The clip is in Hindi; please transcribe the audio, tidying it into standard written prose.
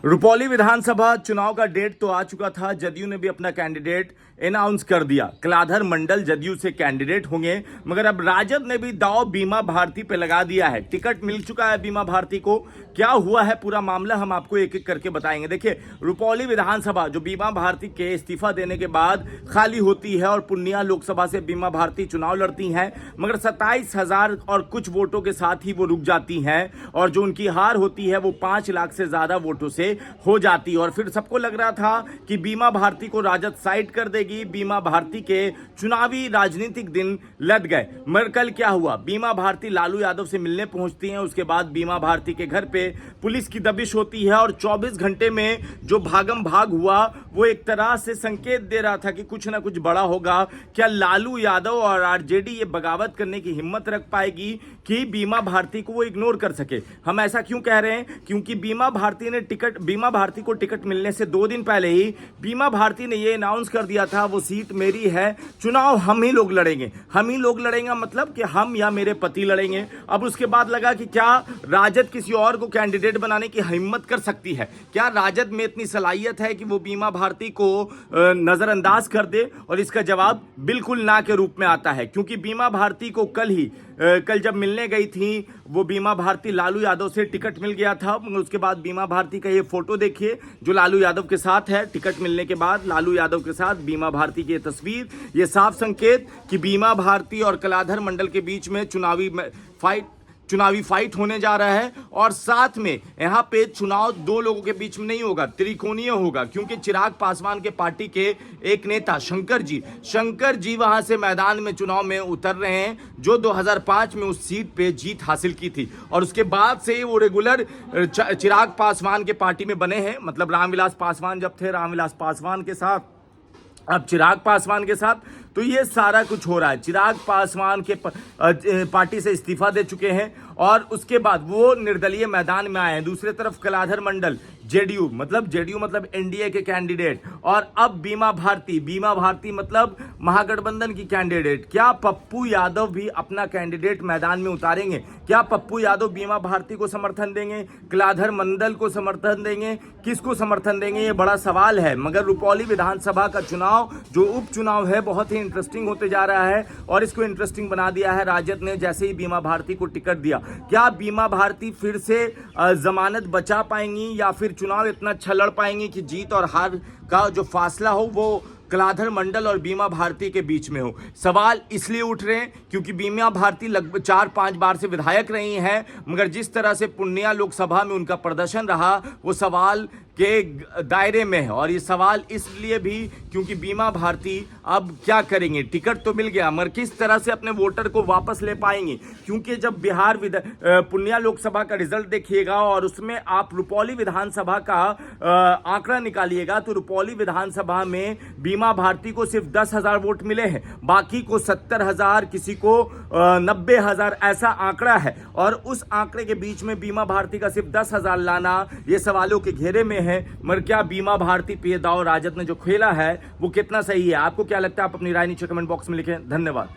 रुपौली विधानसभा चुनाव का डेट तो आ चुका था। जदयू ने भी अपना कैंडिडेट अनाउंस कर दिया। कलाधर मंडल जदयू से कैंडिडेट होंगे, मगर अब राजद ने भी दांव बीमा भारती पे लगा दिया है। टिकट मिल चुका है बीमा भारती को। क्या हुआ है पूरा मामला हम आपको एक एक करके बताएंगे। देखिए, रुपौली विधानसभा जो बीमा भारती के इस्तीफा देने के बाद खाली होती है और पूर्णिया लोकसभा से बीमा भारती चुनाव लड़ती हैं, मगर 27,000 और कुछ वोटों के साथ ही वो रुक जाती हैं और जो उनकी हार होती है वो 5 लाख से ज्यादा वोटों से हो जाती। और फिर सबको लग रहा था कि बीमा भारती को राजद साइड कर देगी, बीमा भारती के चुनावी राजनीतिक दिन लद गए। मगर कल क्या हुआ, बीमा भारती लालू यादव से मिलने पहुंचती हैं। उसके बाद बीमा भारती के घर पे पुलिस की दबिश होती है और 24 घंटे में जो भागम भाग हुआ वो एक तरह से संकेत दे रहा था कि कुछ ना कुछ बड़ा होगा। क्या लालू यादव और आरजेडी ये बगावत करने की हिम्मत रख पाएगी कि बीमा भारती को वो इग्नोर कर सके। हम ऐसा क्यों कह रहे हैं, क्योंकि बीमा भारती को टिकट मिलने से 2 दिन पहले ही बीमा भारती ने ये अनाउंस कर दिया था, वो सीट मेरी है, चुनाव हम ही लोग लड़ेंगे। हम ही लोग लड़ेंगे मतलब कि हम या मेरे पति लड़ेंगे। अब उसके बाद लगा कि क्या राजद किसी और को कैंडिडेट बनाने की हिम्मत कर सकती है, क्या राजद में इतनी सलाहियत है कि वो बीमा भारती को नजरअंदाज कर दे। और इसका जवाब बिल्कुल ना के रूप में आता है, क्योंकि बीमा भारती को कल जब मिलने गई थी वो बीमा भारती लालू यादव से टिकट मिल गया था। उसके बाद बीमा भारती का ये फोटो देखिए जो लालू यादव के साथ है। टिकट मिलने के बाद लालू यादव के साथ बीमा भारती की तस्वीर, ये साफ संकेत कि बीमा भारती और कलाधर मंडल के बीच में चुनावी फाइट होने जा रहा है। और साथ में यहाँ पे चुनाव 2 लोगों के बीच में नहीं होगा, त्रिकोणीय होगा, क्योंकि चिराग पासवान के पार्टी के एक नेता शंकर जी वहां से मैदान में चुनाव में उतर रहे हैं, जो 2005 में उस सीट पे जीत हासिल की थी। और उसके बाद से वो रेगुलर चिराग पासवान के पार्टी में बने हैं। मतलब रामविलास पासवान जब थे, रामविलास पासवान के साथ, अब चिराग पासवान के साथ, तो ये सारा कुछ हो रहा है। चिराग पासवान के पार्टी से इस्तीफा दे चुके हैं और उसके बाद वो निर्दलीय मैदान में आए हैं। दूसरी तरफ कलाधर मंडल जेडीयू मतलब एनडीए के कैंडिडेट, और अब बीमा भारती मतलब महागठबंधन की कैंडिडेट। क्या पप्पू यादव भी अपना कैंडिडेट मैदान में उतारेंगे? क्या पप्पू यादव बीमा भारती को समर्थन देंगे, कलाधर मंडल को समर्थन देंगे, किसको समर्थन देंगे, ये बड़ा सवाल है। मगर रुपौली विधानसभा का चुनाव जो उपचुनाव है बहुत ही इंटरेस्टिंग होते जा रहा है और इसको इंटरेस्टिंग बना दिया है राजद ने जैसे ही बीमा भारती को टिकट दिया। क्या बीमा भारती फिर से जमानत बचा पाएंगी या फिर चुनाव इतना अच्छा लड़ पाएंगे कि जीत और हार का जो फासला हो वो कलाधर मंडल और बीमा भारती के बीच में हो? सवाल इसलिए उठ रहे हैं क्योंकि बीमा भारती लगभग 4-5 बार से विधायक रही हैं, मगर जिस तरह से पूर्णिया लोकसभा में उनका प्रदर्शन रहा वो सवाल के दायरे में है। और ये सवाल इसलिए भी क्योंकि बीमा भारती अब क्या करेंगे, टिकट तो मिल गया मगर किस तरह से अपने वोटर को वापस ले पाएंगे। क्योंकि जब पूर्णिया लोकसभा का रिजल्ट देखिएगा और उसमें आप रुपौली विधानसभा का आंकड़ा निकालिएगा तो रुपौली विधानसभा में बीमा भारती को सिर्फ 10,000 वोट मिले हैं, बाकी को 70,000, किसी को 90,000, ऐसा आंकड़ा है। और उस आंकड़े के बीच में बीमा भारती का सिर्फ 10,000 लाना ये सवालों के घेरे में है। मगर क्या बीमा भारती पे दाव राजद ने जो खेला है वो कितना सही है? आपको क्या लगता है? आप अपनी राय नीचे कमेंट बॉक्स में लिखें। धन्यवाद।